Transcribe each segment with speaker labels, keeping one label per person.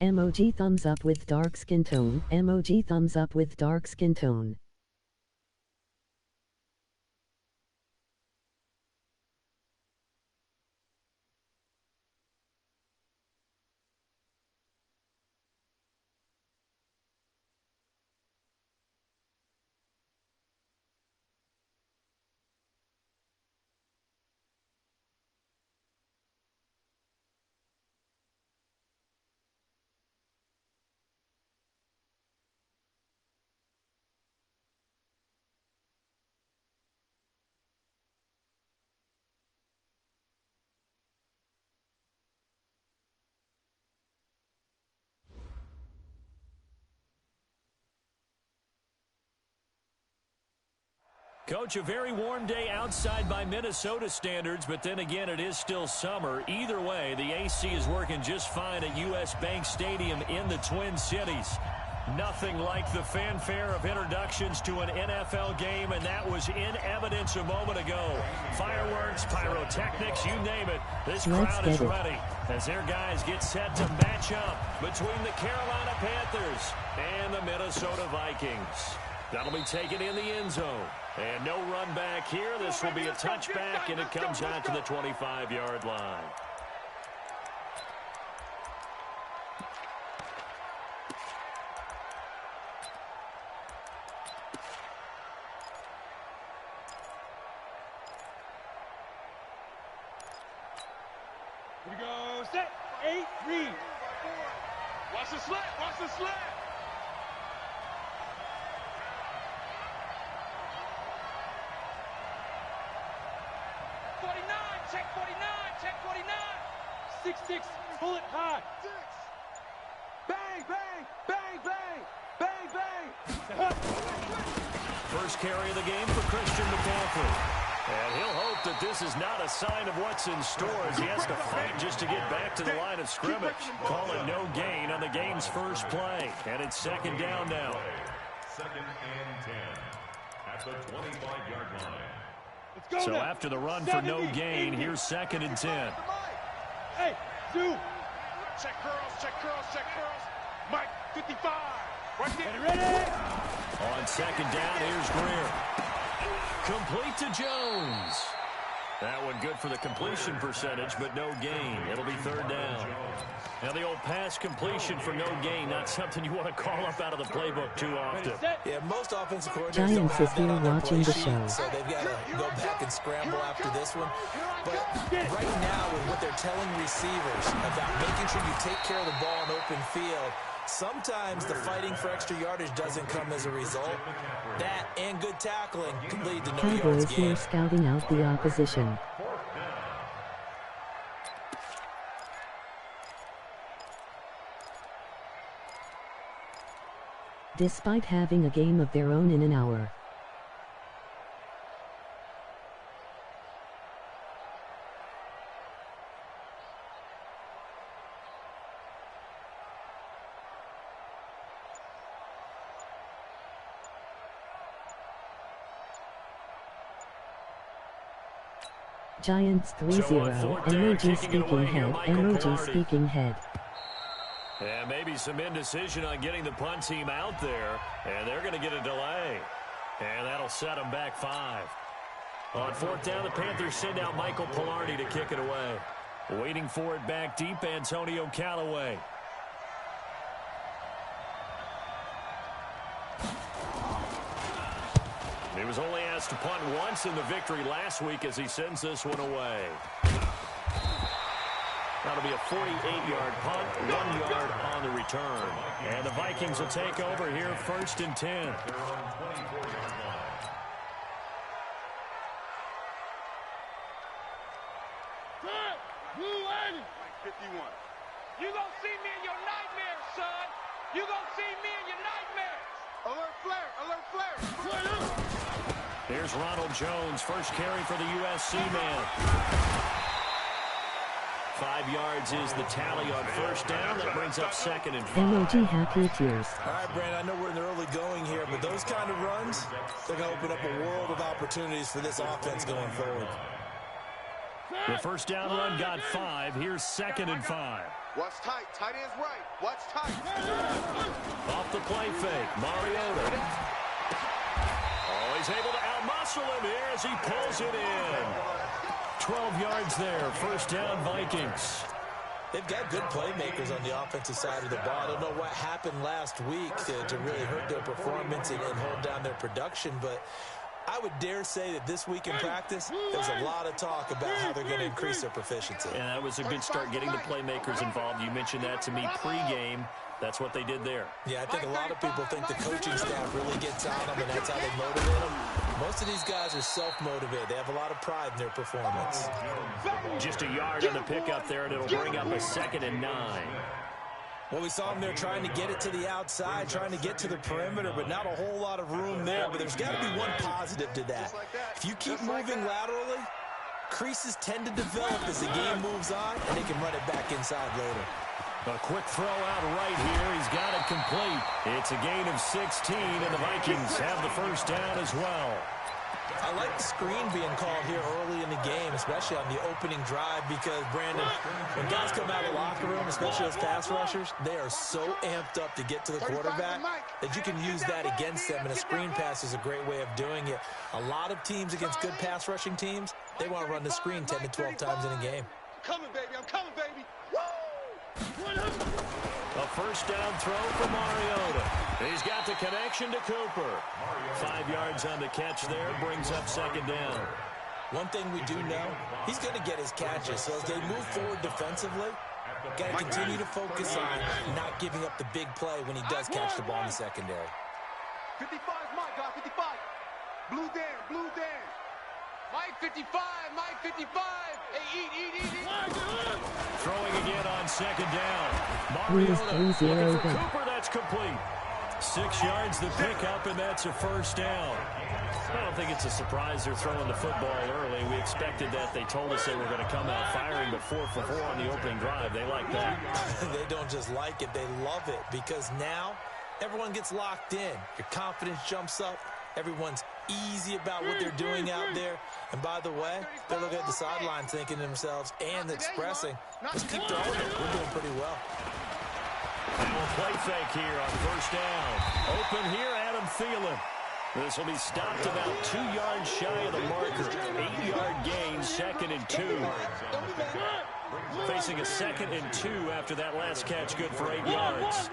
Speaker 1: Emoji thumbs up with dark skin tone. Emoji thumbs up with dark skin tone.
Speaker 2: Coach, a very warm day outside by Minnesota standards, but then again, it is still summer. Either way, the AC is working just fine at U.S. Bank Stadium in the Twin Cities. Nothing like the fanfare of introductions to an NFL game, and that was in evidence a moment ago. Fireworks, pyrotechnics, you name it. This crowd is ready as their guys get set to match up between the Carolina Panthers and the Minnesota Vikings. That'll be taken in the end zone. And no run back here. This will be a touchback, and it comes out to the 25-yard line.
Speaker 3: Here we go. Set. 8, read. Watch the slant. Watch the slant. Check 49, check 49. 6-6, pull it high. 6. Bang, bang, bang, bang, bang, bang.
Speaker 2: First carry of the game for Christian McCaffrey. And he'll hope that this is not a sign of what's in store as he has to fight just to get back to the line of scrimmage. Call it no gain on the game's first play. And it's second down now.
Speaker 4: Second and 10 at the 25-yard line.
Speaker 2: So after the run for no gain, here's second and 10.
Speaker 3: Hey, Sue. Check curls, check curls, check curls. Mike, 55. Right there. Ready?
Speaker 2: On second down, here's Greer. Complete to Jones. That one good for the completion percentage, but no gain. It'll be third down. Now the old pass completion for no gain, not something you want to call up out of the playbook too often.
Speaker 5: Yeah, most offensive coordinators
Speaker 1: Giants is here watching the show.
Speaker 5: So they've got to go back and scramble after this one. But right now, with what they're telling receivers about making sure you take care of the ball in open field, sometimes the fighting for extra yardage doesn't come as a result. That and good tackling can lead to no yards
Speaker 1: Cowboys
Speaker 5: gained.
Speaker 1: here scouting out the opposition. Despite having a game of their own in an hour. Giants 3-0, emoji speaking head, emoji speaking head.
Speaker 2: And maybe some indecision on getting the punt team out there, and they're going to get a delay. And that'll set them back 5. On fourth down, the Panthers send out Michael Palardy to kick it away. Waiting for it back deep, Antonio Callaway. He was only asked to punt once in the victory last week as he sends this one away. That'll be a 48-yard punt, 1 yard on the return. And the Vikings will take over here first and 10.
Speaker 4: They're on 24-yard line.
Speaker 3: Good. Blue 80. 51. You gonna see me in your nightmares, son. You gonna see me in your nightmares. Alert flare, alert flare.
Speaker 2: Here's Ronald Jones, first carry for the USC man. 5 yards is the tally on first down. That brings up second and 5.
Speaker 1: Emoji happy tears.
Speaker 5: All right, Brandon, I know we're in the early going here, but those kind of runs, they're going to open up a world of opportunities for this offense going forward.
Speaker 2: The first down run got 5. Here's second and 5.
Speaker 3: Watch tight. Tight ends right. Watch tight.
Speaker 2: Off the play fake. Mariota. Oh, he's able to outmuscle him here as he pulls it in. 12 yards there. First down, Vikings.
Speaker 5: They've got good playmakers on the offensive side of the ball. I don't know what happened last week to really hurt their performance and hold down their production, but I would dare say that this week in practice, there's a lot of talk about how they're going to increase their proficiency.
Speaker 2: And that was a good start getting the playmakers involved. You mentioned that to me pregame. That's what they did there.
Speaker 5: Yeah, I think a lot of people think the coaching staff really gets on them, and that's how they motivate them. Most of these guys are self-motivated. They have a lot of pride in their performance.
Speaker 2: Just a yard on the pickup there, and it'll bring up a 2nd and 9.
Speaker 5: Well, we saw them there trying to get it to the outside, trying to get to the perimeter, but not a whole lot of room there. But there's got to be one positive to that. If you keep moving laterally, creases tend to develop as the game moves on, and they can run it back inside later.
Speaker 2: A quick throw out right here. He's got it complete. It's a gain of 16, and the Vikings have the first down as well.
Speaker 5: I like the screen being called here early in the game, especially on the opening drive, because, Brandon, when guys come out of the locker room, especially those pass rushers, they are so amped up to get to the quarterback that you can use that against them, and a screen pass is a great way of doing it. A lot of teams against good pass rushing teams, they want to run the screen 10 to 12 times in a game.
Speaker 3: I'm coming, baby. I'm coming, baby.
Speaker 2: A first down throw for Mariota. He's got the connection to Cooper. 5 yards on the catch there, brings up 2nd down.
Speaker 5: One thing we do know, he's going to get his catches. So as they move forward defensively, got to continue to focus on not giving up the big play when he does catch the ball in the secondary.
Speaker 3: 55 is Mike, guys. 55. Blue Dan, blue Dan. Mike 55, Mike 55. Hey, eat.
Speaker 2: Throwing again on 2nd down.
Speaker 1: Please,
Speaker 2: Mariota looking for
Speaker 1: go.
Speaker 2: Cooper. That's complete. 6 yards the pickup, and that's a first down. I don't think it's a surprise they're throwing the football early. We expected that. They told us they were going to come out firing, but 4 for 4 on the opening drive. They like that.
Speaker 5: They don't just like it, they love it, because now everyone gets locked in. Your confidence jumps up. Everyone's easy about what they're doing out there. And by the way, they're looking at the sideline thinking to themselves and expressing, let's keep throwing it. We're doing pretty well.
Speaker 2: And we'll play fake here on first down. Open here, Adam Thielen. This will be stopped about 2 yards shy of the marker. 8-yard gain, 2nd and 2. Facing a 2nd and 2 after that last catch, good for 8 yards.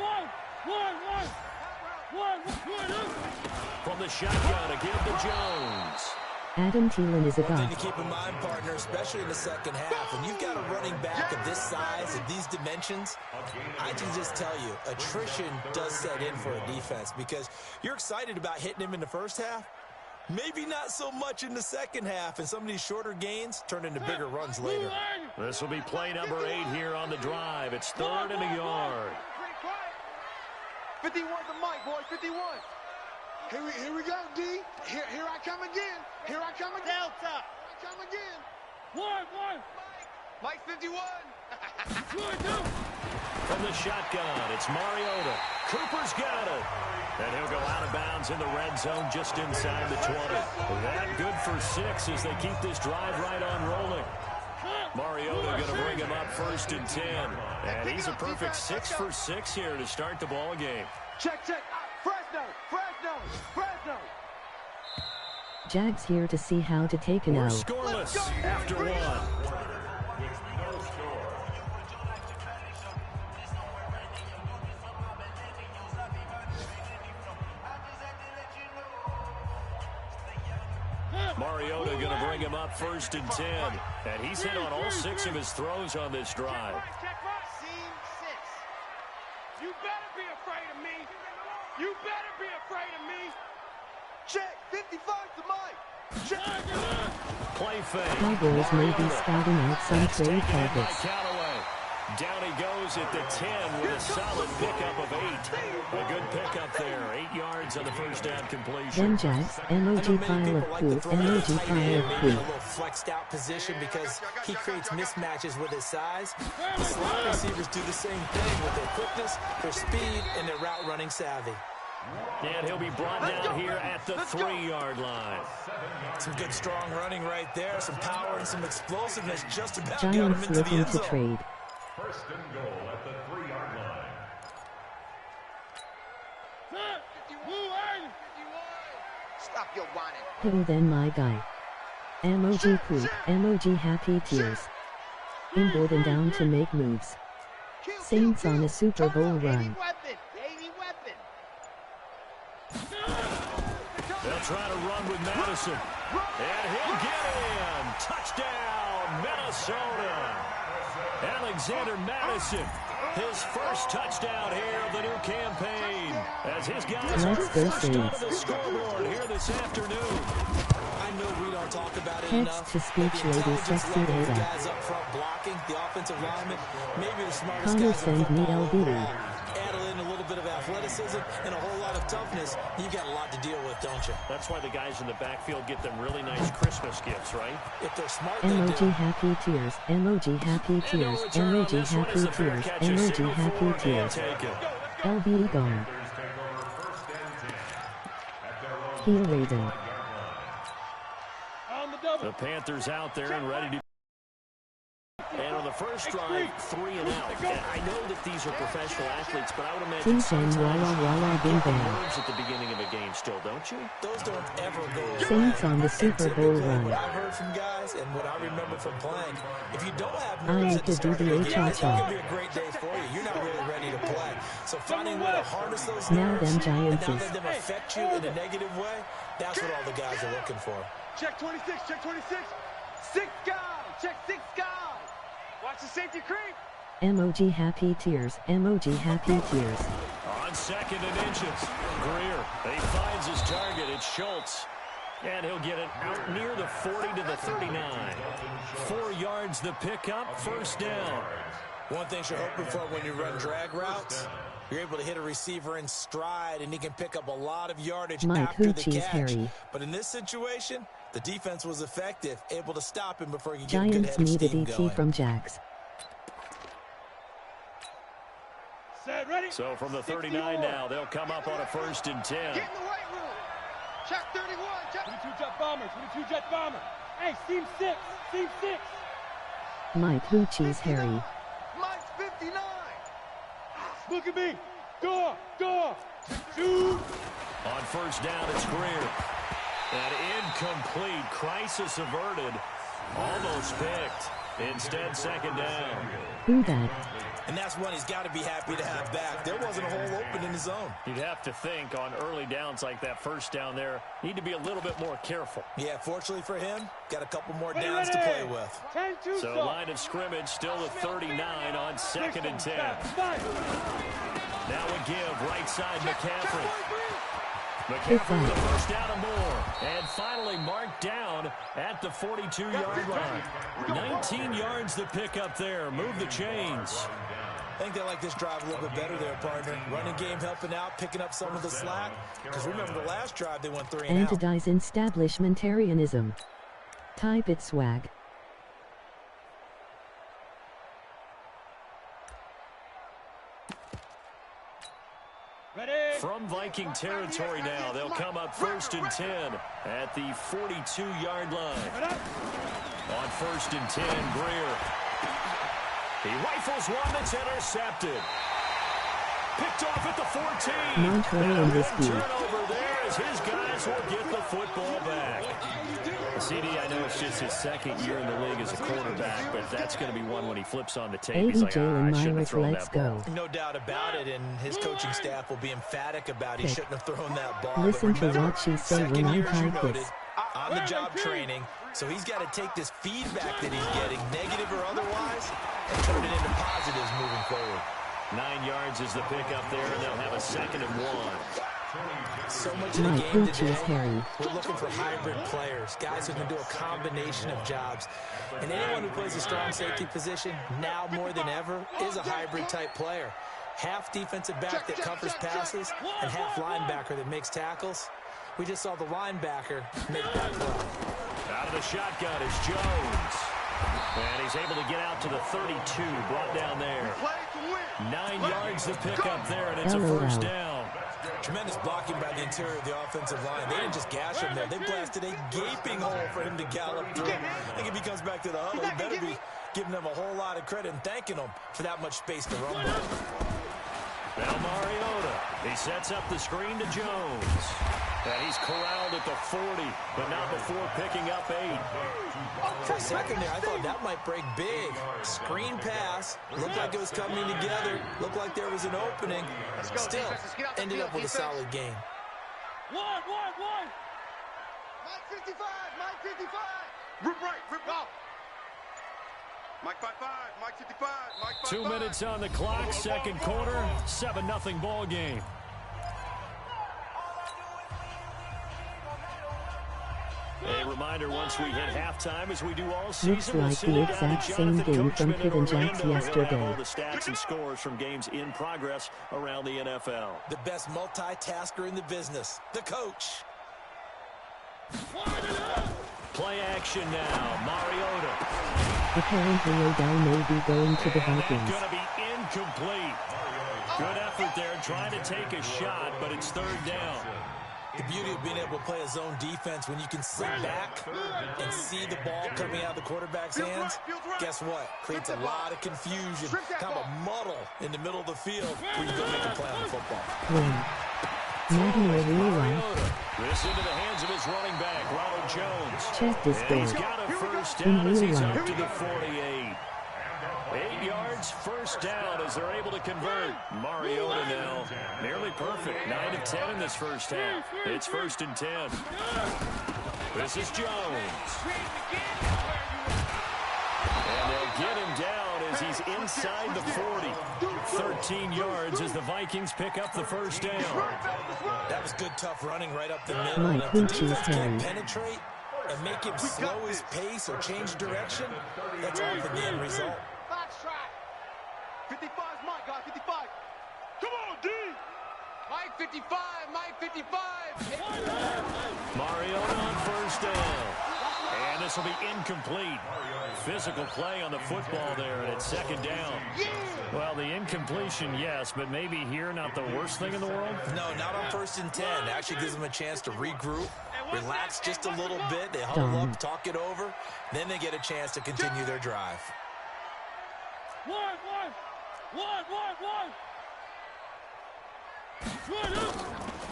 Speaker 2: From the shotgun, again to Jones.
Speaker 1: Adam Thielen is a
Speaker 5: One thing
Speaker 1: god.
Speaker 5: to keep in mind, partner, especially in the second half, when you've got a running back of this size and these dimensions, I can just tell you, attrition does set in for a defense, because you're excited about hitting him in the first half, maybe not so much in the second half, and some of these shorter gains turn into bigger runs later.
Speaker 2: This will be play number 8 here on the drive. It's 3rd and a yard.
Speaker 3: 51 to Mike, boys. 51. Here we go, D. Here I come again. Here I come again. Delta. Here I come again. One. Mike 51.
Speaker 2: From the shotgun, it's Mariota. Cooper's got it. And he'll go out of bounds in the red zone just inside the 20. That good for 6 as they keep this drive right on rolling. Mariota going to bring him up 1st and 10. And he's a perfect 6 for 6 here to start the ball game.
Speaker 3: Check. Fresno.
Speaker 1: Jags here to see how to take an
Speaker 2: We're
Speaker 1: L.
Speaker 2: scoreless after 1. Mariota going to bring him up 1st and 10. And he's hit on all 6 of his throws on this drive.
Speaker 3: Scene 6. You better be afraid of me. You better be afraid of me. Check. 55 to Mike. Check.
Speaker 2: Play fake.
Speaker 1: Cowboys may be scouting out some
Speaker 2: That's
Speaker 1: trade
Speaker 2: taken in by
Speaker 1: targets.
Speaker 2: Callaway. Down he goes at the 10 with a solid pickup of 8. A good pickup there. 8 yards on the first down completion.
Speaker 1: Then Jags, MOG pile of poop, MOG pile of
Speaker 5: Maybe in a
Speaker 1: poop.
Speaker 5: little flexed out position because he creates mismatches with his size. The slot receivers do the same thing with their quickness, their speed, and their route running savvy.
Speaker 2: And he'll be brought down here at the 3-yard line.
Speaker 5: Some good strong running right there, some power and some explosiveness just about got him
Speaker 1: Giants
Speaker 5: into the
Speaker 1: looking
Speaker 5: end
Speaker 1: to
Speaker 5: zone.
Speaker 1: trade.
Speaker 4: First and goal at the 3-yard line.
Speaker 3: Stop your whining.
Speaker 1: Who then my guy? MOG poop, MOG happy tears. Inboard and down to make moves. Saints on a Super Bowl run.
Speaker 2: They'll try to run with Madison. And he'll get in. Touchdown, Minnesota. Alexander Madison, his first touchdown here of the new campaign. As his guys are first onto the scoreboard here this afternoon.
Speaker 5: I know we don't talk about it
Speaker 1: Heads
Speaker 5: enough.
Speaker 1: to speech lady sexy
Speaker 5: The
Speaker 1: Ada.
Speaker 5: guys up front blocking, the offensive linemen, maybe the smartest
Speaker 1: Connor
Speaker 5: guys in
Speaker 1: send me
Speaker 5: football
Speaker 1: LB.
Speaker 5: overall. Add in a little bit of athleticism and a whole lot of toughness. You got a lot to deal with, don't you?
Speaker 2: That's why the guys in the backfield get them really nice Christmas gifts, right?
Speaker 5: If they're smart, they
Speaker 1: MOG
Speaker 5: do.
Speaker 1: happy tears, MOG happy tears, MOG happy tears, MOG happy tears. LB gone. Heel Raven.
Speaker 2: The Panthers out there and ready to... And on the first drive, 3 and out. And I know that these are professional athletes, but I would imagine
Speaker 1: Ting
Speaker 2: sometimes
Speaker 1: Tang Walla Walla Bing Bang.
Speaker 2: nerves at the beginning of a game still, don't you?
Speaker 5: Those don't ever go away.
Speaker 1: Saints on the Super Bowl
Speaker 5: Typically,
Speaker 1: run.
Speaker 5: what I've heard from guys and what I remember from playing, if you don't have
Speaker 1: I
Speaker 5: nerves
Speaker 1: need
Speaker 5: at the
Speaker 1: to do
Speaker 5: start of
Speaker 1: the
Speaker 5: the game, it's
Speaker 1: cha-cha.
Speaker 5: not going to be a great day for you. You're not really ready to play. So finding a way to harness those
Speaker 1: Now
Speaker 5: nerves
Speaker 1: them
Speaker 5: and not
Speaker 1: Giantses.
Speaker 5: let them affect you in a negative way, that's what all the guys are looking for.
Speaker 3: Check 26, check 26. 6 guys, check 6 guys. Watch the safety creep.
Speaker 1: MOG happy tears, MOG happy tears.
Speaker 2: On 2nd and inches, Greer. He finds his target. It's Schultz. And he'll get it out near the 40 to the 39. 4 yards the pickup, first down.
Speaker 5: One thing you're hoping for when you run drag routes, you're able to hit a receiver in stride, and he can pick up a lot of yardage
Speaker 1: Mike
Speaker 5: after the
Speaker 1: Hoochie's
Speaker 5: catch.
Speaker 1: Harry.
Speaker 5: But in this situation, the defense was effective, able to stop him before he could get a good
Speaker 1: Giants
Speaker 5: head of
Speaker 1: need a
Speaker 5: steam
Speaker 1: DT
Speaker 5: going.
Speaker 1: from Jax.
Speaker 3: Set, ready?
Speaker 2: So from the 39 now, they'll come up on a 1st and 10.
Speaker 3: Get in the weight room. Check 31, check. 22 jet bomber, 22 jet bomber. Hey, seam 6, seam 6.
Speaker 1: Mike Hoochie's Harry.
Speaker 3: Mike's 59. Look at me. Door, door. Shoot.
Speaker 2: On 1st down, it's Greer. An incomplete, crisis averted, almost picked. Instead, 2nd down.
Speaker 1: Who that?
Speaker 5: And that's one he's got to be happy to have back. There wasn't a hole open in his zone.
Speaker 2: You'd have to think on early downs like that 1st down there, need to be a little bit more careful.
Speaker 5: Yeah, fortunately for him, got a couple more downs to play with.
Speaker 3: 10-2
Speaker 2: So line of scrimmage still at 39 on 2nd and 10. Now a give, right side McCaffrey. McCaffrey with the 1st down and more. And finally marked down at the 42-yard line. 19 yards to pick up there. Move the chains.
Speaker 5: I think they like this drive a little bit better there, partner. Running game helping out, picking up some of the slack. Because remember the last drive, they went 3 and out.
Speaker 1: Anti-dies establishmentarianism. Type it swag.
Speaker 2: From Viking territory now, they'll come up 1st and 10 at the 42-yard line. On 1st and 10, Greer. He rifles one that's intercepted. Picked off at the 14.
Speaker 1: Montoya in this beat.
Speaker 2: Turnover there as his guys will get the football back. CD, I know it's just his 2nd year in the league as a quarterback, but that's going to be one when he flips on the tape. He's like,
Speaker 1: Jalen
Speaker 2: I shouldn't have
Speaker 1: Myrick,
Speaker 2: thrown
Speaker 1: let's
Speaker 2: that ball.
Speaker 1: go.
Speaker 5: No doubt about it, and his coaching staff will be emphatic about he
Speaker 1: Pick.
Speaker 5: shouldn't have thrown that ball.
Speaker 1: Listen
Speaker 5: But
Speaker 1: to
Speaker 5: remember,
Speaker 1: what she say
Speaker 5: second
Speaker 1: when I
Speaker 5: year, as you
Speaker 1: type
Speaker 5: noted,
Speaker 1: this.
Speaker 5: on-the-job training, so he's got to take this feedback that he's getting, negative or otherwise, and turn it into positives moving forward.
Speaker 2: 9 yards is the pickup there, and they'll have a 2nd and 1.
Speaker 5: So much of the
Speaker 1: Mike
Speaker 5: game
Speaker 1: Hoochie's
Speaker 5: today,
Speaker 1: Harry.
Speaker 5: we're looking for hybrid players, guys who can do a combination of jobs. And anyone who plays a strong safety position, now more than ever, is a hybrid-type player. Half defensive back that covers passes, and half linebacker that makes tackles. We just saw the linebacker make that play.
Speaker 2: Out of the shotgun is Jones. And he's able to get out to the 32, brought down there. 9 yards to pick up there, and it's a 1st down.
Speaker 5: Tremendous blocking by the interior of the offensive line. They didn't just gash him there. They blasted a gaping hole for him to gallop through. I think if he comes back to the huddle, he better be giving them a whole lot of credit and thanking them for that much space to run with.
Speaker 2: Now Mariota. He sets up the screen to Jones. And he's corralled at the 40, but not before picking up 8.
Speaker 5: For a second there, I thought that might break big. Screen pass. Looked like it was coming together. Looked like there was an opening. Still, ended up with a solid game.
Speaker 3: One. Mike 55, Mike 55. Rip right, rip off. Mike 55, Mike 55, Mike 55.
Speaker 2: 2 minutes on the clock, second quarter, 7-0 ball game. A reminder, once we hit halftime, as we do all season,
Speaker 1: looks like the exact same game from Kevin Jacks yesterday.
Speaker 2: All the stats and scores from games in progress around the NFL.
Speaker 5: The best multitasker in the business, the coach.
Speaker 2: Play action now, Mariota.
Speaker 1: Apparently Odell may be going to the Vikings.
Speaker 2: Going to be incomplete. Good effort there, trying to take a shot, but it's third down.
Speaker 5: The beauty of being able to play a zone defense when you can sit back and see the ball coming out of the quarterback's hands, guess what? Creates a lot of confusion, kind of a muddle in the middle of the field where you go make a play on the football.
Speaker 2: This into the hands of his running back, Ronald Jones.
Speaker 1: Check this
Speaker 2: And he's
Speaker 1: ball.
Speaker 2: got a first down as he's up to the 48. 8 yards, first down as they're able to convert. Mariota now, nearly perfect. 9 of 10 in this first half. It's 1st and 10. This is Jones. And they'll get him down as he's inside the 40. 13 yards as the Vikings pick up the first down.
Speaker 5: That was good, tough running right up the middle.
Speaker 1: Mike,
Speaker 5: If the defense can't penetrate and make him slow his pace or change direction, that's often the end result.
Speaker 3: Box track. 55 is Mike, guys, 55. Come on, D. Mike 55, Mike 55.
Speaker 2: Mariota on first down. And this will be incomplete. Physical play on the football there, and it's second down. Well, the incompletion, yes, but maybe here not the worst thing in the world?
Speaker 5: No, not on 1st and 10. It actually gives them a chance to regroup, relax just a little bit. They huddle up, talk it over. Then they get a chance to continue their drive.
Speaker 3: One.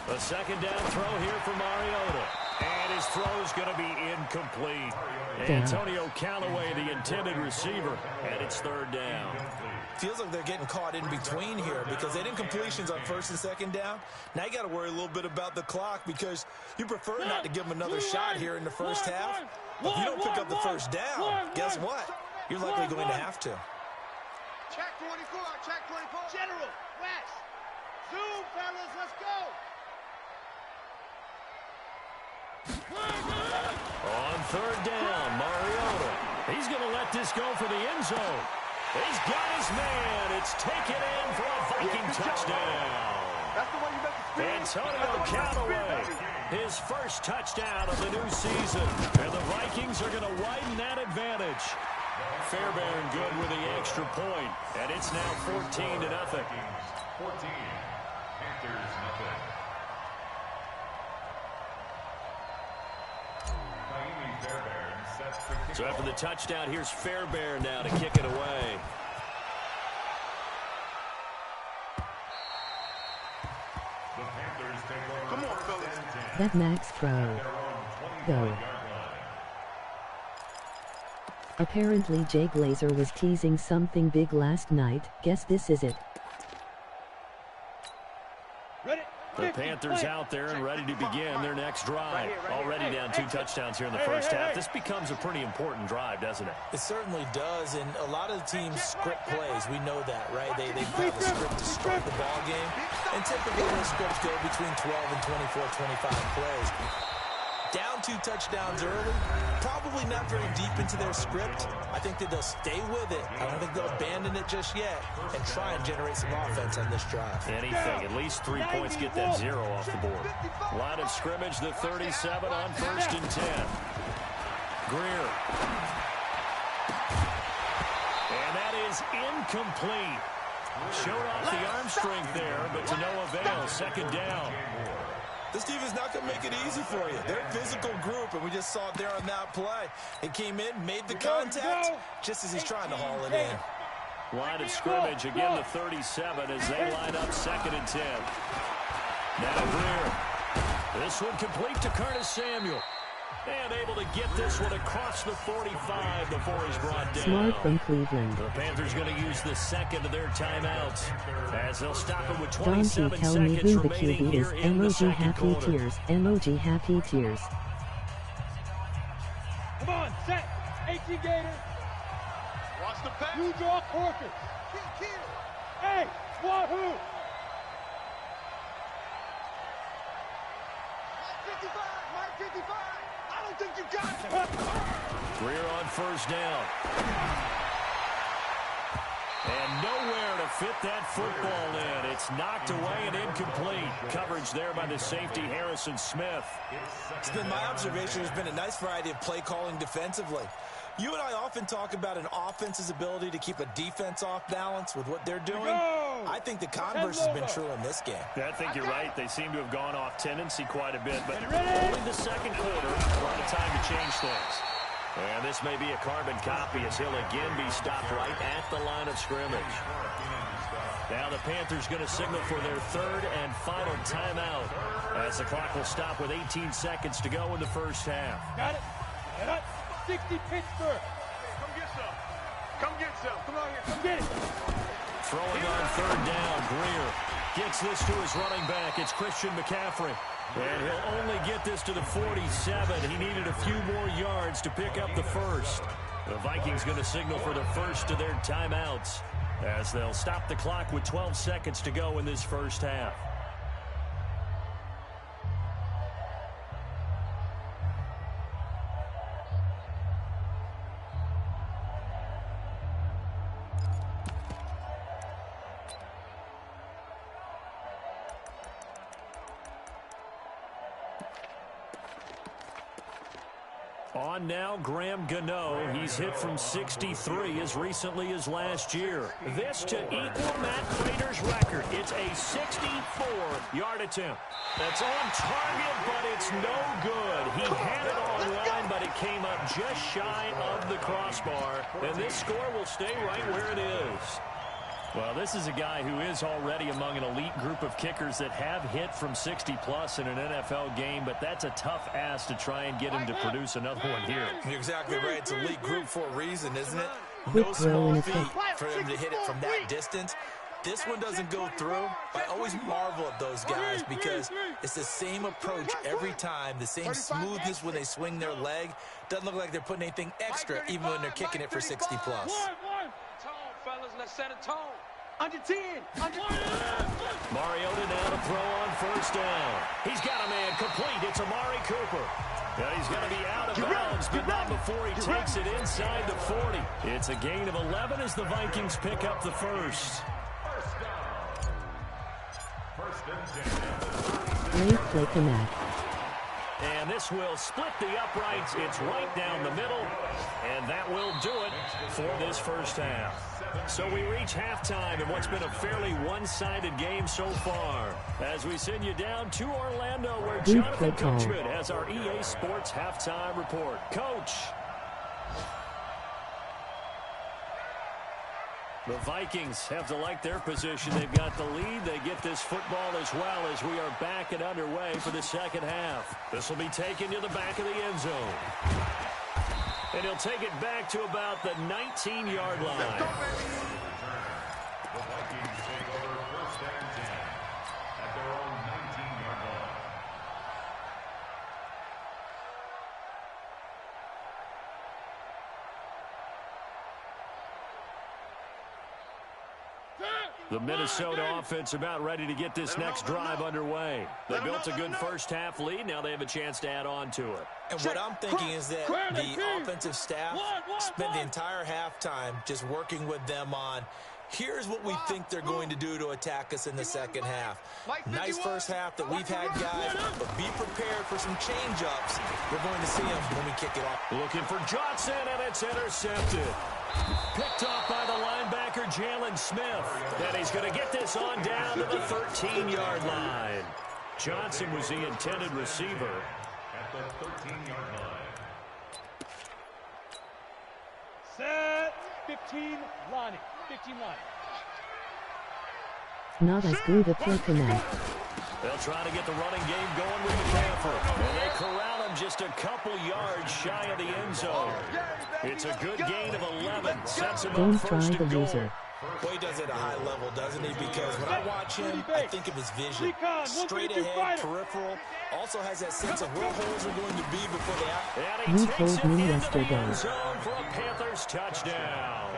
Speaker 2: A second down throw here for Mariota. And his throw's going to be incomplete. Antonio Callaway, the intended receiver, and it's third down.
Speaker 5: Feels like they're getting caught in between here because they didn't completions on 1st and 2nd down. Now you got to worry a little bit about the clock because you prefer not to give them another shot here in the first half. But if you don't pick up the first down, guess what? You're likely going to have to.
Speaker 3: Check 24, check 24. General, West. Zoom, fellas, let's go.
Speaker 2: On third down, Mariota. He's going to let this go for the end zone. He's got his man. It's taken in for a Viking touchdown.
Speaker 3: That's the way you make the screen.
Speaker 2: Antonio Callaway, his first touchdown of the new season. And the Vikings are going to widen that advantage. Fairbairn good with the extra point. And it's now 14-0.
Speaker 4: 14. Panthers nothing.
Speaker 2: So after the touchdown, here's Fairbairn now to kick it away.
Speaker 4: The Panthers take over.
Speaker 3: Come on, fellas.
Speaker 1: That Max Pro. Go. Apparently Jay Glazer was teasing something big last night. Guess this is it.
Speaker 2: The Panthers out there and ready to begin their next drive. Already down 2 touchdowns here in the first half. This becomes a pretty important drive, doesn't it?
Speaker 5: It certainly does, and a lot of the teams script plays. We know that, right? They have a script to start the ball game, and typically those scripts go between 12 and 24, 25 plays. Down 2 touchdowns early, probably not very deep into their script. I think that they'll stay with it. I don't think they'll abandon it just yet and try and generate some offense on this drive.
Speaker 2: Anything, at least 3 points, get that 0 off the board. Line of scrimmage, the 37 on 1st and 10. Greer. And that is incomplete. Showed off the arm strength there, but to no avail. Second down.
Speaker 5: This defense is not going to make it easy for you. They're a physical group, and we just saw it there on that play. It came in, made the contact, just as he's trying to haul it in.
Speaker 2: Line of scrimmage, again the 37 as they line up 2nd and 10. Now Greer. This one complete to Curtis Samuel. And able to get this one across the 45 before he's brought down.
Speaker 1: Smart from Cleveland.
Speaker 2: The Panthers going to use the second of their timeouts as they'll stop it with
Speaker 1: Don't you
Speaker 2: 27
Speaker 1: tell me
Speaker 2: seconds
Speaker 1: who the
Speaker 2: remaining
Speaker 1: QB is.
Speaker 2: here in the
Speaker 1: Emoji
Speaker 2: second
Speaker 1: happy
Speaker 2: quarter.
Speaker 1: tears. Emoji happy tears.
Speaker 3: Come on, set. 18 Gator. Watch the pass. You draw Corkins. Hey, Wahoo. 55, my 55. I don't think you got it.
Speaker 2: Greer on first down. And nowhere to fit that football in. It's knocked away and incomplete. Coverage there by the safety, Harrison Smith.
Speaker 5: It's been my observation. There's been a nice variety of play calling defensively. You and I often talk about an offense's ability to keep a defense off balance with what they're doing. I think the converse has been true in this game.
Speaker 2: I think you're right. They seem to have gone off tendency quite a bit, but only the second quarter, a lot of time to change things. And this may be a carbon copy as he'll again be stopped right at the line of scrimmage. Now the Panthers going to signal for their 3rd and final timeout as the clock will stop with 18 seconds to go in the first half.
Speaker 3: Got it. Get up. 60 Pittsburgh. Come get some. Come get some. Come on here. Come get it.
Speaker 2: Throwing on 3rd down, Greer gets this to his running back. It's Christian McCaffrey. And he'll only get this to the 47. He needed a few more yards to pick up the first. The Vikings going to signal for the first of their timeouts as they'll stop the clock with 12 seconds to go in this first half. On now, Graham Gano. He's hit from 63 as recently as last year. This to equal Matt Prater's record. It's a 64-yard attempt. That's on target, but it's no good. He had it on line, but it came up just shy of the crossbar. And this score will stay right where it is. Well, this is a guy who is already among an elite group of kickers that have hit from 60-plus in an NFL game, but that's a tough ask to try and get him to produce another one here.
Speaker 5: You're exactly right. It's elite group for a reason, isn't it?
Speaker 1: Quick
Speaker 5: No
Speaker 1: throw
Speaker 5: small
Speaker 1: and a
Speaker 5: feat for him to hit it from that distance. This one doesn't go through. I always marvel at those guys because it's the same approach every time, the same smoothness when they swing their leg. Doesn't look like they're putting anything extra even when they're kicking it for 60-plus.
Speaker 3: Tone, fellas. Let's set a tone. Under 10. Under 10.
Speaker 2: Mariota now to throw on first down. He's got a man complete. It's Amari Cooper. Yeah, he's going to be out of bounds, but not before he takes it inside the 40. It's a gain of 11 as the Vikings pick up the first.
Speaker 1: Great play connect.
Speaker 2: And this will split the uprights. It's right down the middle. And that will do it for this first half. So we reach halftime in what's been a fairly one-sided game so far. As we send you down to Orlando where Jonathan Coachman has our EA Sports halftime report. Coach. The Vikings have to like their position. They've got the lead. They get this football as well as we are back and underway for the second half. This will be taken to the back of the end zone. And he'll take it back to about the 19-yard line.
Speaker 4: The Vikings take over first and 10 at their own 19-yard line.
Speaker 2: The Minnesota offense about ready to get this next drive underway. They built a good first half lead. Now they have a chance to add on to it.
Speaker 5: And what I'm thinking is that the offensive staff spent the entire halftime just working with them on, here's what we think they're going to do to attack us in the second half. Nice first half that we've had, guys, but be prepared for some change-ups. We're going to see them when we kick it off.
Speaker 2: Looking for Johnson, and it's intercepted. Picked off by the linebacker, Jalen Smith. And he's going to get this on down to the 13-yard line. Johnson was the intended receiver.
Speaker 4: At the 13-yard line.
Speaker 3: Set. 15 Lonnie. 15 Lonnie.
Speaker 1: Not as good a play command.
Speaker 2: They'll try to get the running game going with McCaffrey. And they corral him just a couple yards shy of the end zone. It's a good gain of 11. Sets him
Speaker 1: Don't
Speaker 2: up
Speaker 1: try
Speaker 2: first
Speaker 1: the
Speaker 2: and goal.
Speaker 1: loser.
Speaker 5: Boy, he does it at a high level, doesn't he? Because when I watch him, I think of his vision. Straight ahead, peripheral. Also has that sense of where holes are going to be before they act.
Speaker 2: And he
Speaker 1: You
Speaker 2: takes
Speaker 1: told
Speaker 2: it
Speaker 1: me
Speaker 2: into the
Speaker 1: yesterday.
Speaker 2: end zone for a Panthers touchdown.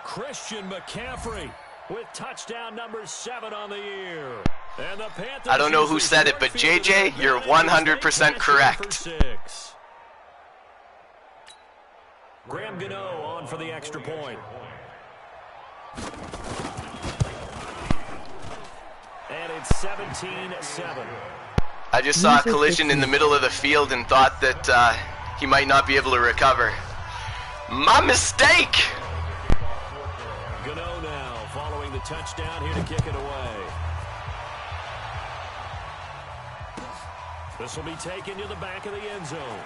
Speaker 2: Christian McCaffrey with touchdown number 7 on the year. And the Panthers,
Speaker 6: I don't know who said it, but JJ, you're 100% correct.
Speaker 2: Graham Gano on for the extra point. And it's 17-7.
Speaker 6: I just saw a collision in the middle of the field and thought that he might not be able to recover. My mistake!
Speaker 2: Gano now following the touchdown here to kick it away. This will be taken to the back of the end zone.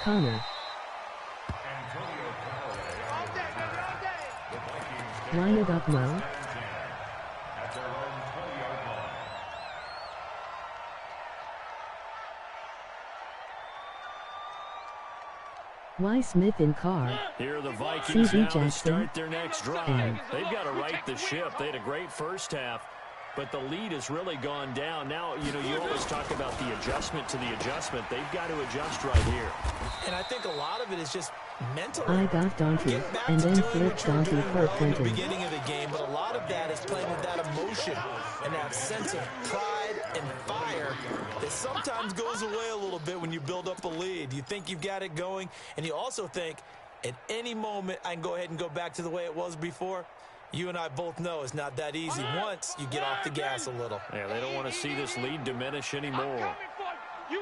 Speaker 1: Connor. Line it up, Mo.
Speaker 4: At their own 20-yard line.
Speaker 1: Why Smith in car?
Speaker 2: Here are the Vikings
Speaker 1: C.V.
Speaker 2: now to
Speaker 1: Jackson.
Speaker 2: start their next drive. They've got to right the ship. They had a great first half, but the lead has really gone down. Now, you know, you always talk about the adjustment to the adjustment. They've got to adjust right here.
Speaker 5: And I think a lot of it is just mental.
Speaker 1: I got Donkey,
Speaker 5: Get back
Speaker 1: and
Speaker 5: to
Speaker 1: then
Speaker 5: doing
Speaker 1: flipped
Speaker 5: what you're
Speaker 1: Donkey
Speaker 5: doing
Speaker 1: for
Speaker 5: well in the
Speaker 1: Clinton.
Speaker 5: beginning of the game, but a lot of that is playing with that emotion and that sense of pride and fire that sometimes goes away a little bit when you build up a lead. You think you've got it going, and you also think at any moment I can go ahead and go back to the way it was before. You and I both know it's not that easy once you get off the gas a little.
Speaker 2: Yeah, they don't want to see this lead diminish anymore.
Speaker 3: You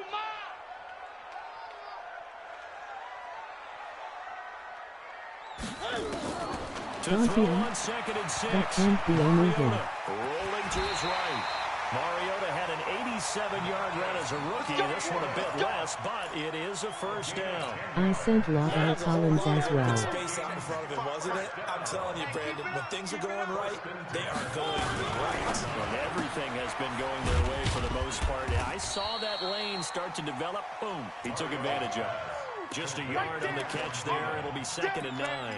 Speaker 2: To
Speaker 1: Donkey,
Speaker 2: throw on 2nd and 6.
Speaker 1: that can't be only him.
Speaker 2: Rolling to his right. Mariota had an 87-yard run as a rookie. This one a bit less, but it is a first down.
Speaker 1: I sent Lotto Collins as well.
Speaker 5: Space out in front of him, wasn't it? I'm telling you, Brandon, when things are going right, they are going right.
Speaker 2: And everything has been going their way for the most part. I saw that lane start to develop. Boom. He took advantage of it. Just a yard on the catch there. It'll be 2nd and 9.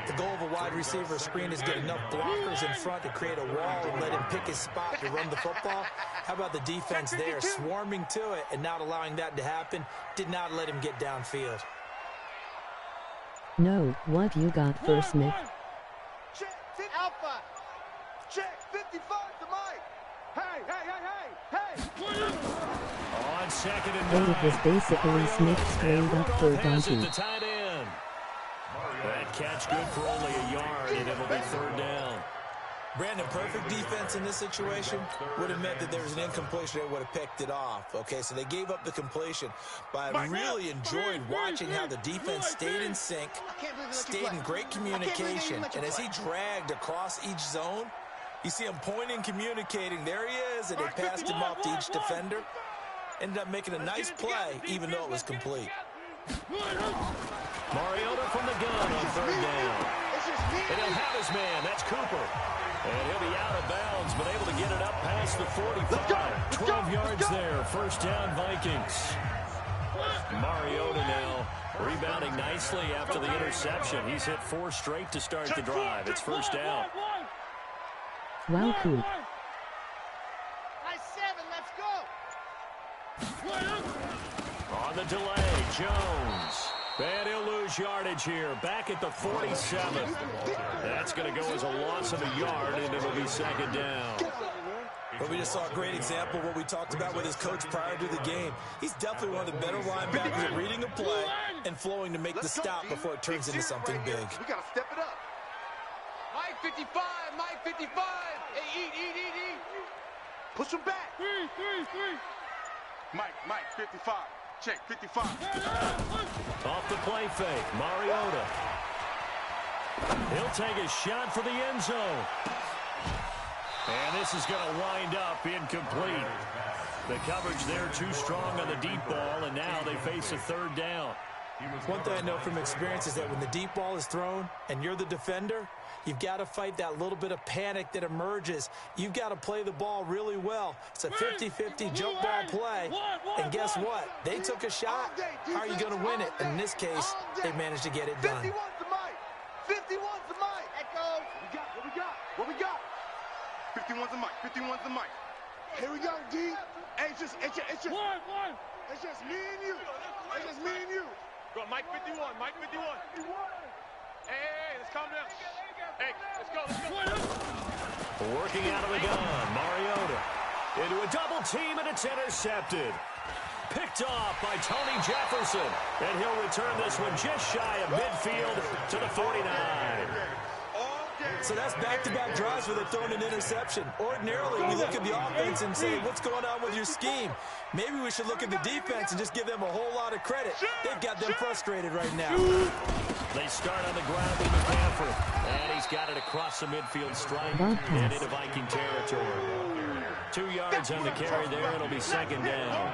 Speaker 5: The goal of a wide receiver screen is get enough blockers in front to create a wall and let him pick his spot to run the football. How about the defense there, swarming to it and not allowing that to happen? Did not let him get downfield.
Speaker 1: No, what you got for Smith?
Speaker 3: check Alpha. Check 55 to Mike. Hey.
Speaker 2: On 2nd and
Speaker 1: But
Speaker 2: 9.
Speaker 1: it was basically Smith straight up for
Speaker 2: Pass
Speaker 1: Donkey.
Speaker 2: at the tight end. That catch good for only a yard, and it'll be 3rd down.
Speaker 5: Brandon, perfect defense in this situation would have meant that there was an incompletion. They would have picked it off. Okay, so they gave up the completion. But I really enjoyed watching how the defense stayed in sync, stayed in great communication. And as he dragged across each zone, you see him pointing, communicating. There he is, and they passed him off to each defender. Ended up making a nice play, even though it was complete.
Speaker 2: Mariota from the gun on 3rd down. And he'll have his man. That's Cooper. And he'll be out of bounds, but able to get it up past the 45. 12 yards there. 1st down, Vikings. Mariota now rebounding nicely after the interception. He's hit 4 straight to start the drive. It's 1st down.
Speaker 1: Wow, Coop.
Speaker 3: Nice 7, let's go.
Speaker 2: On the delay, Jones. And he'll lose yardage here. Back at the 47. That's going to go as a loss of a yard, and it'll be 2nd down.
Speaker 5: But we just saw a great example of what we talked about with his coach prior to the game. He's definitely one of the better linebackers at reading a play and flowing to make the stop before it turns into something big.
Speaker 3: We got to step it up. Mike 55, Mike 55. Hey, eat. Push him back. 3. Mike 55. Check 55.
Speaker 2: Off the play fake, Mariota. He'll take a shot for the end zone. And this is going to wind up incomplete. The coverage there too strong on the deep ball, and now they face a third down.
Speaker 5: One thing I know from experience is that when the deep ball is thrown and you're the defender, you've got to fight that little bit of panic that emerges. You've got to play the ball really well. It's a 50-50 jump ball play. And guess what? They took a shot. How are you going to win it? In this case, they managed to get it done.
Speaker 3: 51's the mic. 51's the mic. Echo. What we got? What we got? 51's the mic. 51's the mic. Here we go, D. Hey, it's just It's just me and you. It's just me and you. Go, Mike 51. Mike 51. Hey, let's calm down. Hey, let's go.
Speaker 2: Working out of the gun, Mariota into a double team, and it's intercepted. Picked off by Tony Jefferson, and he'll return this one just shy of midfield to the 49.
Speaker 5: So that's back-to-back drives where they're throwing an interception. Ordinarily, we look at the offense and say, what's going on with your scheme? Maybe we should look at the defense and just give them a whole lot of credit. They've got them frustrated right now.
Speaker 2: They start on the ground with McCaffrey, and he's got it across the midfield stripe and into Viking territory. 2 yards on the carry there. It'll be second down.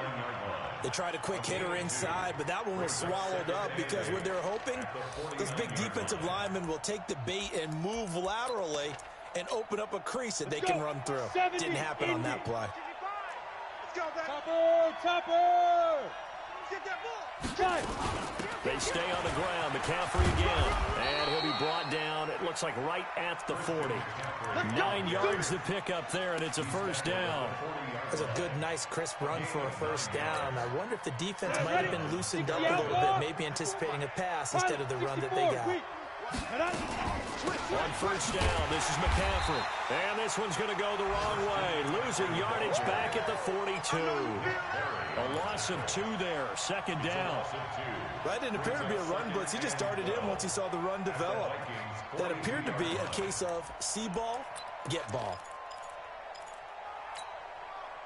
Speaker 5: They tried a quick hitter inside, but that one was swallowed up because what they're hoping, those big defensive linemen will take the bait and move laterally and open up a crease that they can run through. Didn't happen on that play.
Speaker 3: Topper! Get that ball!
Speaker 2: They stay on the ground. McCaffrey again. And he'll be brought down, it looks like right at the 40. 9 yards to pick up there, and it's a first down.
Speaker 5: That's a good, nice, crisp run for a first down. I wonder if the defense might have been loosened up a little bit, maybe anticipating a pass instead of the run that they got.
Speaker 2: On first down, this is McCaffrey. And this one's going to go the wrong way. Losing yardage back at the 42. A loss of 2 there. Second down.
Speaker 5: That didn't appear to be a run blitz. He just darted in once he saw the run develop. That appeared to be a case of see ball, get ball.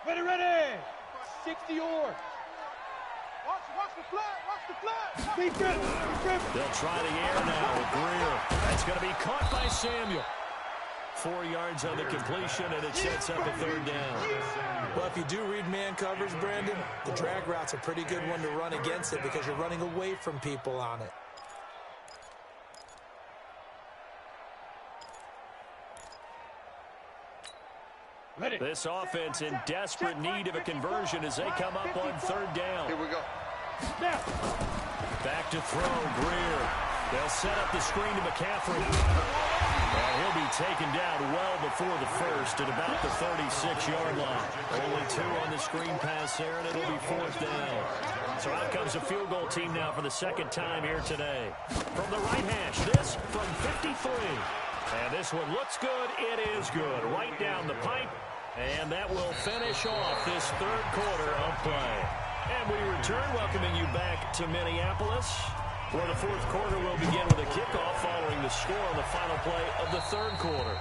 Speaker 3: Ready! 60 yards. Watch the flag!
Speaker 2: They'll try the air now with Greer. That's going to be caught by Samuel. 4 yards on the completion, and it sets up a third down.
Speaker 5: Well, if you do read man coverage, Brandon, the drag route's a pretty good one to run against it because you're running away from people on it.
Speaker 2: This offense in desperate need of a conversion as they come up on third down.
Speaker 3: Here we go.
Speaker 2: Back to throw, Greer. They'll set up the screen to McCaffrey. And he'll be taken down well before the first at about the 36-yard line. Only 2 on the screen pass there, and it'll be fourth down. So out comes a field goal team now for the second time here today. From the right hash, this from 53. And this one looks good. It is good. Right down the pipe. And that will finish off this third quarter of play. And we return, welcoming you back to Minneapolis, where the fourth quarter will begin with a kickoff following the score on the final play of the third quarter.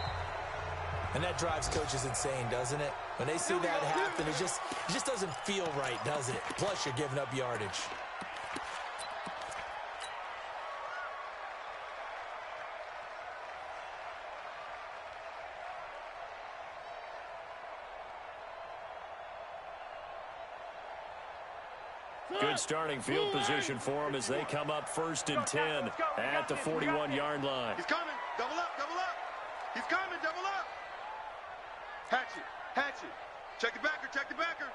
Speaker 5: And that drives coaches insane, doesn't it? When they see that happen, it just doesn't feel right, does it? Plus, you're giving up yardage.
Speaker 2: Good starting field position for them as they come up first and 10 at the 41-yard line.
Speaker 3: He's coming. Double up. He's coming. Double up. Hatch it. Check the backer.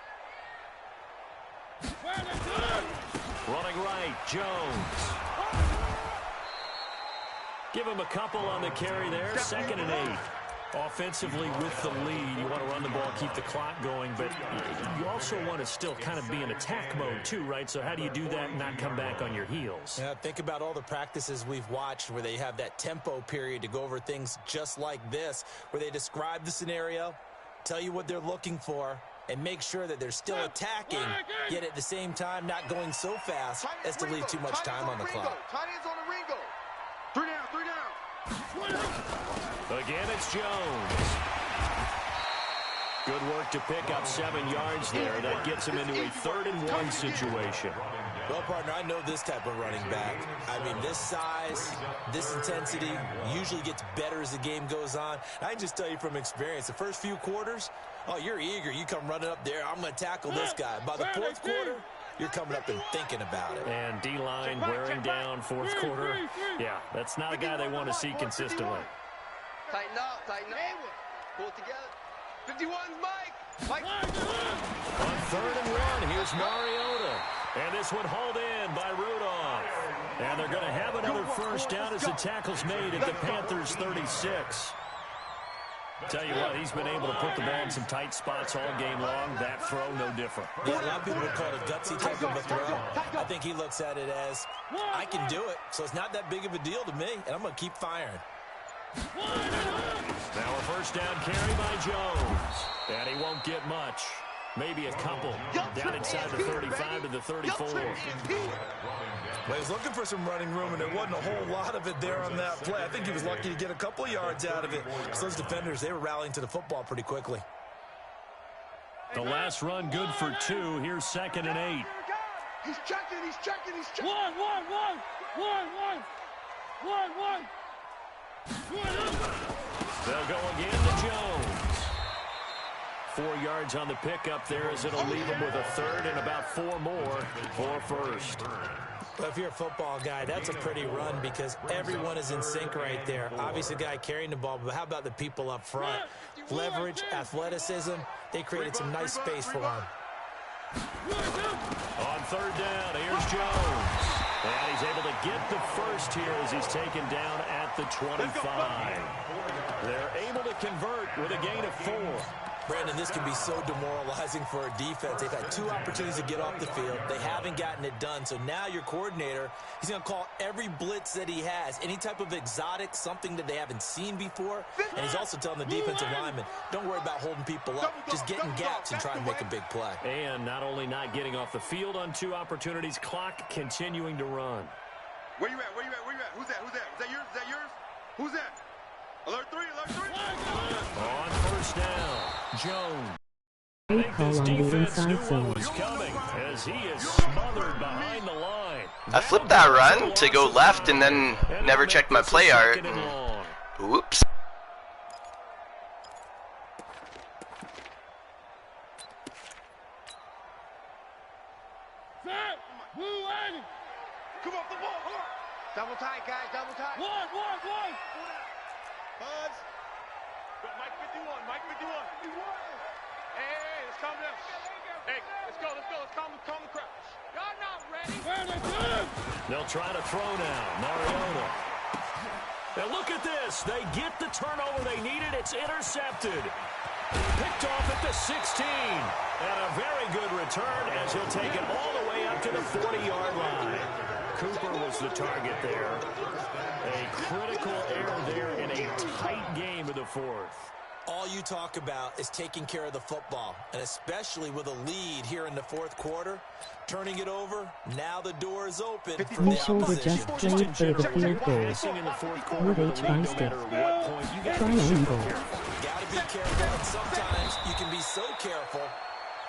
Speaker 2: Running right, Jones. Give him a couple on the carry there. Second and 8. Offensively with the lead, you want to run the ball, keep the clock going, but you also want to still kind of be in attack mode too, right? So how do you do that and not come back on your heels?
Speaker 5: Yeah, think about all the practices we've watched where they have that tempo period to go over things just like this, where they describe the scenario, tell you what they're looking for, and make sure that they're still attacking, yet at the same time not going so fast as to leave too much time on the clock.
Speaker 3: Tight ends on the Ringo. 3 down.
Speaker 2: Again, it's Jones. Good work to pick up 7 yards there. That gets him into a 3rd and 1 situation.
Speaker 5: Well, partner, I know this type of running back. I mean, this size, this intensity usually gets better as the game goes on. I can just tell you from experience, the first few quarters, oh, you're eager. You come running up there, I'm going to tackle this guy. By the fourth quarter, you're coming up and thinking about it.
Speaker 2: And D-line wearing down fourth quarter. Yeah, that's not a guy they want to see consistently.
Speaker 3: Tighten up, tighten up. Pull it together. 51's Mike. Mike.
Speaker 2: On 3rd and 1, here's Mariota. And this one hauled in by Rudolph. And they're going to have another first down as the tackle's made at the Panthers' 36. Tell you what, he's been able to put the ball in some tight spots all game long. That throw, no different.
Speaker 5: Yeah, a lot of people would call it a gutsy type of a throw. I think he looks at it as, I can do it, so it's not that big of a deal to me, and I'm going to keep firing.
Speaker 2: Now a first down carry by Jones. And he won't get much. Maybe a couple down inside the 35 to the 34.
Speaker 5: Well, he's looking for some running room, and there wasn't a whole lot of it there on that play. I think he was lucky to get a couple of yards out of it. Because those defenders, they were rallying to the football pretty quickly.
Speaker 2: The last run good for 2. Here's 2nd and 8.
Speaker 3: He's checking, he's checking, he's checking. One.
Speaker 2: They'll go again to Jones. 4 yards on the pickup there as it'll leave him with a 3rd and about 4 more for first.
Speaker 5: But if you're a football guy, that's a pretty run because everyone is in sync right there. Obviously, the guy carrying the ball, but how about the people up front? Leverage, athleticism, they created some nice space for him.
Speaker 2: On 3rd down, here's Jones. And he's able to get the first here as he's taken down at the 25. They're able to convert with a gain of 4.
Speaker 5: Brandon, this can be so demoralizing for a defense. They've had 2 opportunities to get off the field. They haven't gotten it done. So now your coordinator, he's going to call every blitz that he has, any type of exotic, something that they haven't seen before. And he's also telling the defensive lineman, don't worry about holding people up. Just get in gaps and try and make a big play.
Speaker 2: And not only not getting off the field on 2 opportunities, clock continuing to run.
Speaker 3: Where you at? Where you at? Where you at? Who's that? Who's that? Is that yours? Is that yours? Who's that? Alert 3, alert 3.
Speaker 2: On first down, Jones.
Speaker 1: Great call on the inside zone.
Speaker 2: Was coming as he is smothered behind the line.
Speaker 6: I flipped that run to go left and then never checked my play art. Oops.
Speaker 3: Come off the ball. Double tight, guys. Double tight. One. Buzz. Mike 51. Mike 51. Hey, let's calm down. Hey, let's go. Let's calm the crowd. Y'all not ready.
Speaker 2: They'll try to throw now. Mariota. And look at this. They get the turnover they needed. It's intercepted. Picked off at the 16. And a very good return as he'll take it all the way up to the 40-yard line. Cooper was the target there. A critical error there in a tight game of the 4th.
Speaker 5: All you talk about is taking care of the football, and especially with a lead here in the 4th quarter. Turning it over, now the door is open for the
Speaker 1: Shoulder
Speaker 5: opposition.
Speaker 1: just played for the field goal. With H. Bicep. Triangle.
Speaker 5: Got to be careful, and sometimes you can be so careful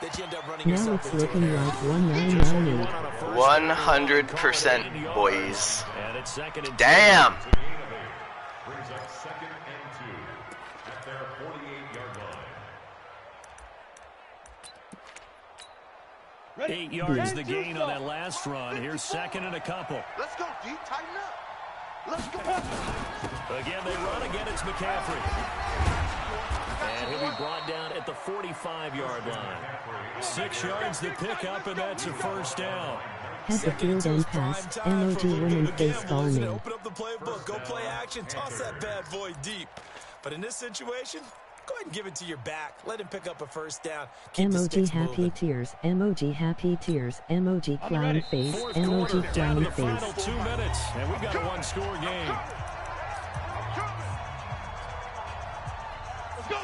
Speaker 5: that you end up running
Speaker 1: Now
Speaker 5: yourself
Speaker 1: it's
Speaker 5: into
Speaker 1: looking
Speaker 5: an error.
Speaker 1: like 1998.
Speaker 6: 100%, boys. Damn.
Speaker 4: Brings up 2nd and 2 at their 48-yard line.
Speaker 2: 8 yards the gain on that last run. Here's 2nd and a couple.
Speaker 3: Let's go, D. Tighten up. Let's go.
Speaker 2: Again, they run. Again, it's McCaffrey. And he'll be brought down at the 45-yard line. 6 yards the pickup, and that's a first down.
Speaker 1: At the field and pass, MOG women's baseball name.
Speaker 5: Open up the playbook, go play action, toss that bad boy deep. But in this situation, go ahead and give it to your back. Let him pick up a first down. Keep the
Speaker 1: MOG
Speaker 5: sticks
Speaker 1: happy
Speaker 5: moving.
Speaker 1: tears, MOG happy tears, MOG clown face,
Speaker 2: Fourth
Speaker 1: MOG
Speaker 2: quarter, down to
Speaker 1: clown
Speaker 2: the final
Speaker 1: face.
Speaker 2: 2 minutes, and we've got a 1-score game.
Speaker 3: Let's go.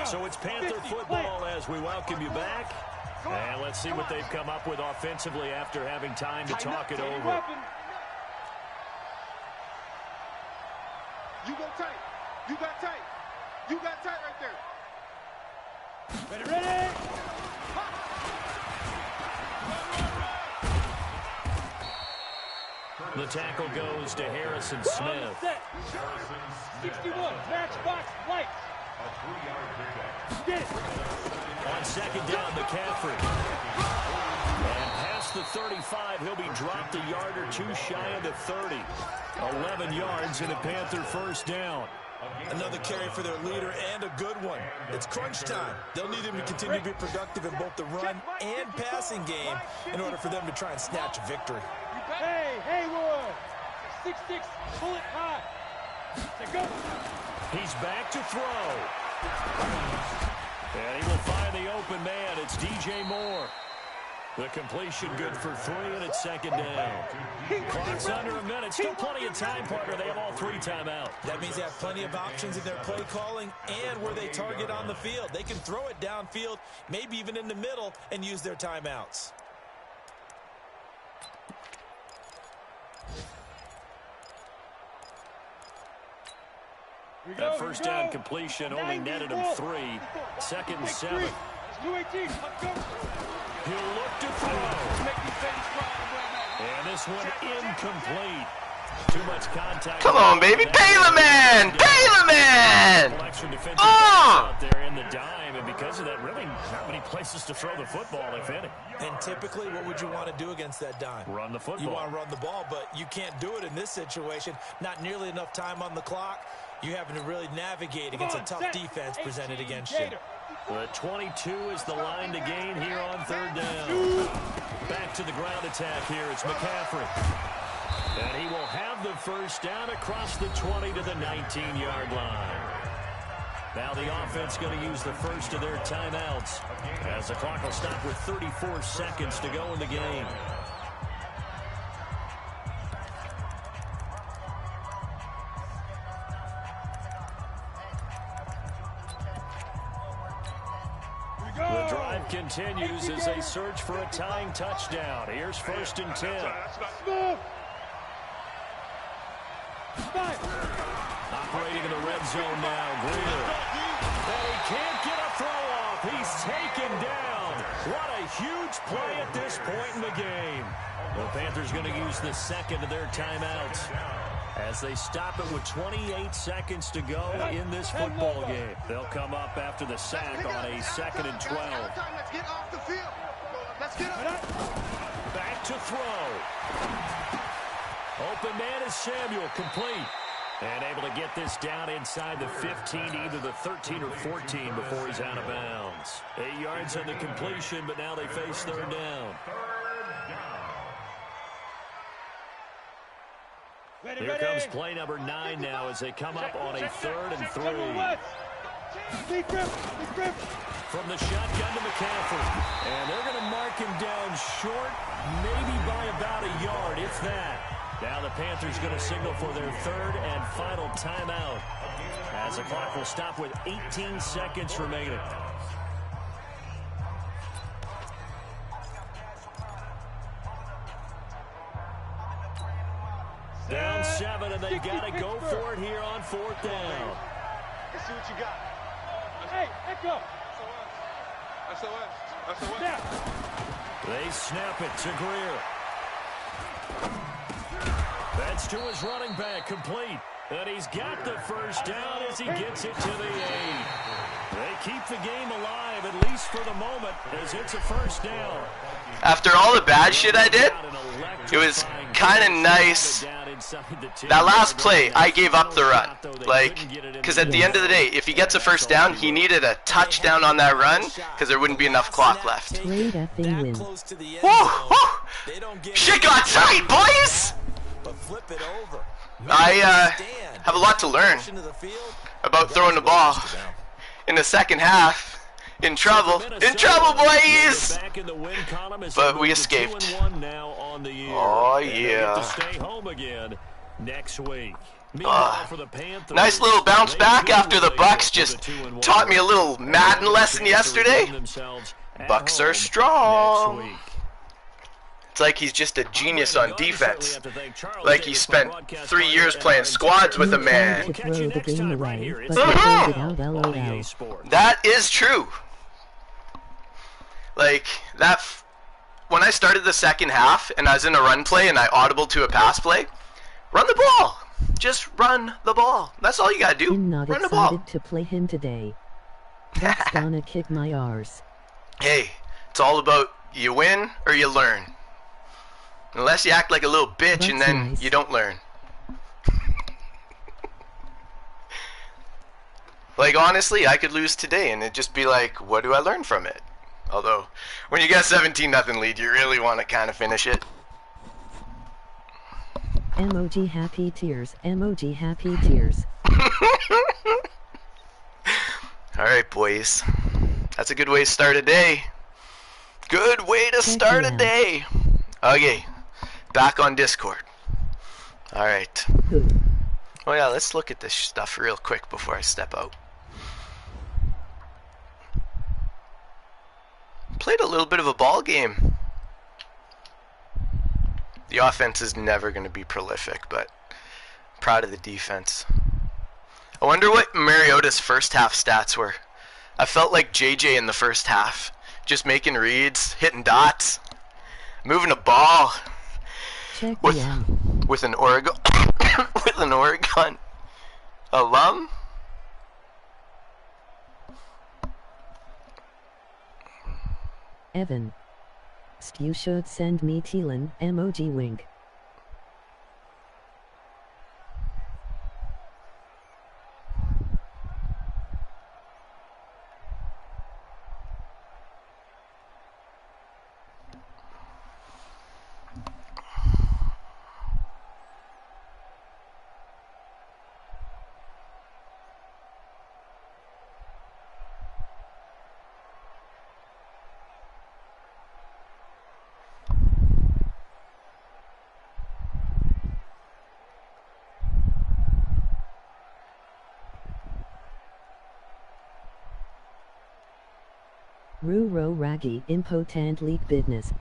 Speaker 2: So it's Panther football as we welcome you back. And let's see what they've come up with offensively after having time to talk it over.
Speaker 3: You go tight. You got tight. You got tight right there.
Speaker 7: Ready.
Speaker 2: The tackle goes to Harrison Smith.
Speaker 7: 61, matchbox light.
Speaker 2: On second down, McCaffrey. And past the 35, he'll be dropped a yard or two shy of the 30. 11 yards and a Panther first down.
Speaker 5: Another carry for their leader and a good one. It's crunch time. They'll need him to continue to be productive in both the run and passing game in order for them to try and snatch a victory.
Speaker 7: Hey, Haywood. 6'6", bullet high. Say go.
Speaker 2: He's back to throw. And he will find the open man. It's DJ Moore. The completion good for 3, and it's second down. Clock's under a minute. Still plenty of time, partner. They have all 3 timeouts.
Speaker 5: That means they have plenty of options in their play calling and where they target on the field. They can throw it downfield, maybe even in the middle, and use their timeouts.
Speaker 2: That first down completion only netted him 3. Second and 7. He'll look to throw. And this one incomplete. Too much contact.
Speaker 6: Come on, baby. Pay the man! Pay the man!
Speaker 2: Out there in the dime, and because of that, really not many places to throw the football, if any.
Speaker 5: And typically, what would you want to do against that dime?
Speaker 2: Run the football.
Speaker 5: You want to run the ball, but you can't do it in this situation. Not nearly enough time on the clock. You're having to really navigate against a tough defense presented against you.
Speaker 2: The 22 is the line to gain here on third down. Back to the ground attack here. It's McCaffrey. And he will have the first down across the 20 to the 19-yard line. Now the offense going to use the first of their timeouts as the clock will stop with 34 seconds to go in the game. The drive continues as they search for a tying touchdown. Here's first and 10. Operating in the red zone now, Greer. And he can't get a throw off. He's taken down. What a huge play at this point in the game. The Panthers going to use the second of their timeouts as they stop it with 28 seconds to go in this football game. They'll come up after the sack on a 2nd and 12.
Speaker 3: Let's get off the field. Let's get up.
Speaker 2: Back to throw. Open man is Samuel, complete. And able to get this down inside the 15, either the 13 or 14 before he's out of bounds. 8 yards on the completion, but now they face third down. Here comes play number 9 now as they come up on a 3rd and 3. From the shotgun to McCaffrey. And they're going to mark him down short, maybe by about a yard, if that. Now the Panthers going to signal for their 3rd and final timeout as the clock will stop with 18 seconds remaining. Down 7, and they got to go for it here on 4th down.
Speaker 3: Let's see what you got.
Speaker 7: Hey, echo.
Speaker 3: SOS.
Speaker 2: They snap it to Greer. That's to his running back, complete. And he's got the first down as he gets it to the 8. They keep the game alive, at least for the moment, as it's a first down.
Speaker 6: After all the bad shit I did, it was kind of nice. That last play, I gave up the run. Like, because at the end of the day, if he gets a first down, he needed a touchdown on that run, because there wouldn't be enough clock left.
Speaker 1: Great effing win.
Speaker 6: Woo! Shit got tight, boys! I have a lot to learn about throwing the ball in the second half. In trouble, boys! But we escaped. Oh yeah. Nice little bounce back after the Bucks just taught me a little Madden lesson yesterday. Bucks are strong. It's like he's just a genius on defense. Like he spent 3 years playing squads with a man.
Speaker 1: To throw the game away, but he throws it out, LOL.
Speaker 6: That is true. Like, when I started the second half and I was in a run play and I audible to a pass play, run the ball. Just run the ball. That's all you gotta do.
Speaker 1: I'm not
Speaker 6: Run the ball.
Speaker 1: excited to play him today. That's gonna kick my arse.
Speaker 6: Hey, it's all about you win or you learn. Unless you act like a little bitch.
Speaker 1: That's
Speaker 6: and then
Speaker 1: nice.
Speaker 6: you don't learn. Like, honestly, I could lose today and it'd just be like, what do I learn from it? Although, when you get 17-0 lead, you really want to kind of finish it.
Speaker 1: Emoji happy tears. Emoji happy tears.
Speaker 6: Alright, boys. That's a good way to start a day. Good way to start a day. Okay. Back on Discord. Alright. Oh yeah, let's look at this stuff real quick before I step out. Played a little bit of a ball game. The offense is never going to be prolific, but proud of the defense. I wonder what Mariota's first half stats were. I felt like JJ in the first half. Just making reads, hitting dots, moving a ball.
Speaker 1: Check
Speaker 6: With an Oregon with an Oregon alum.
Speaker 1: Evan. You should send me Telan, emoji wink. Ruro raggy impotent leak business.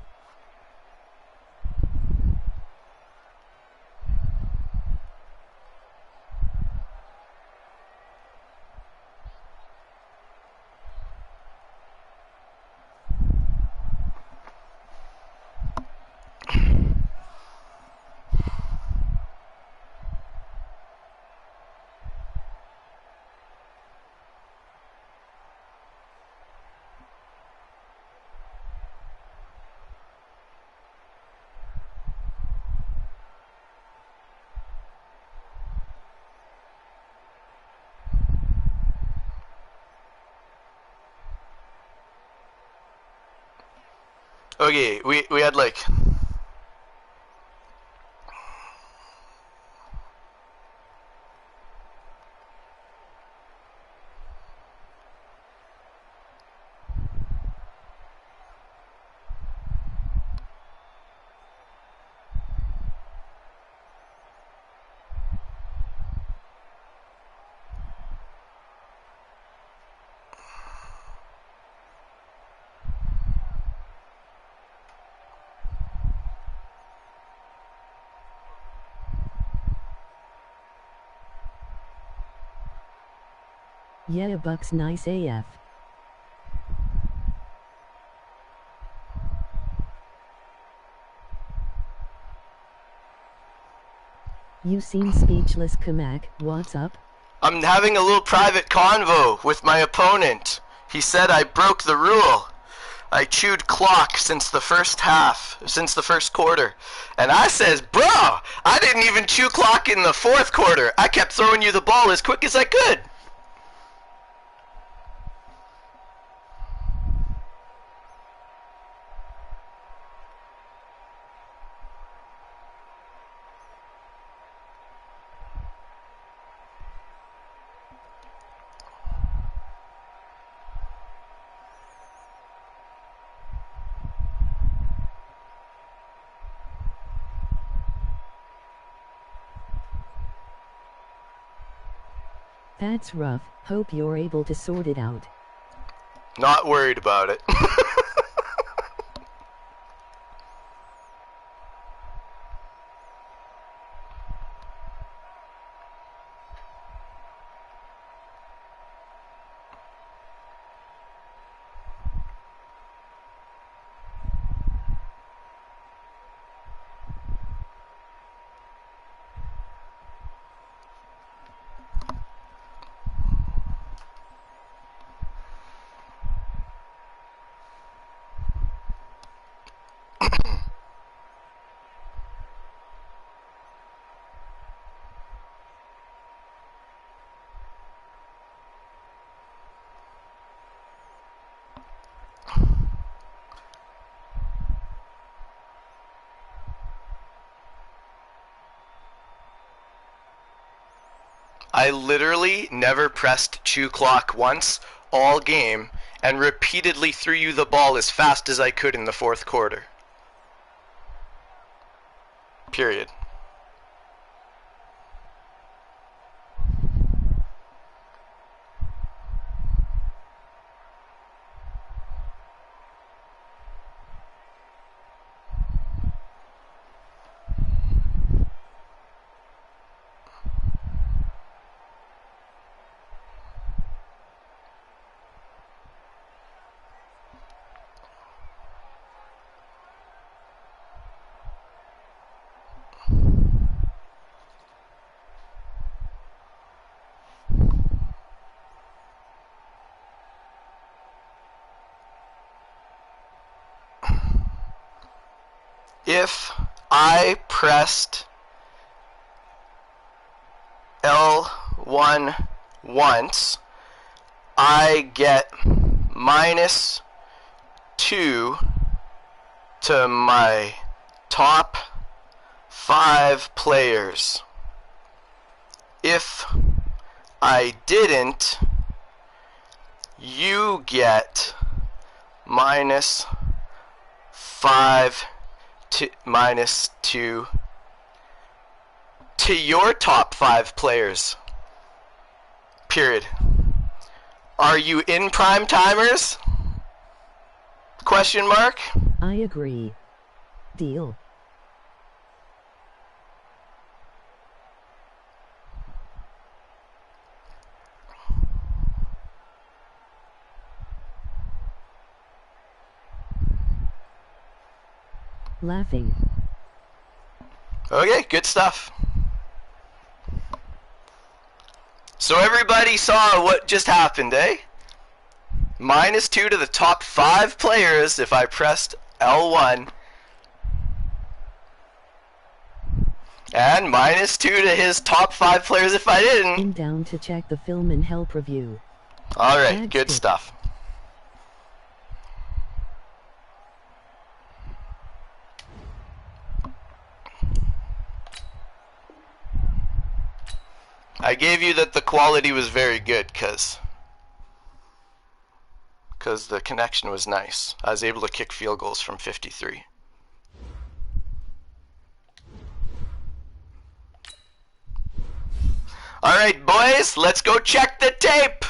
Speaker 6: Okay, we had like
Speaker 1: Yeah, Buck's nice AF. You seem speechless, Kamak. What's up?
Speaker 6: I'm having a little private convo with my opponent. He said I broke the rule. I chewed clock since the first quarter. And I says, bro, I didn't even chew clock in the fourth quarter. I kept throwing you the ball as quick as I could.
Speaker 1: That's rough. Hope you're able to sort it out.
Speaker 6: Not worried about it. I literally never pressed chew clock once all game and repeatedly threw you the ball as fast as I could in the fourth quarter. Period. If I pressed L1 once, I get -2 to my top 5 players. If I didn't, you get -5 to -2 to your top 5 players. Period. Are you in prime timers? Question mark?
Speaker 1: I agree. Deal. Laughing.
Speaker 6: Okay, good stuff. So everybody saw what just happened, eh? -2 to the top 5 players if I pressed L1. And -2 to his top 5 players if I didn't.
Speaker 1: I'm down to check the film and help review.
Speaker 6: Alright, good stuff. I gave you that the quality was very good because the connection was nice. I was able to kick field goals from 53. Alright boys, let's go check the tape!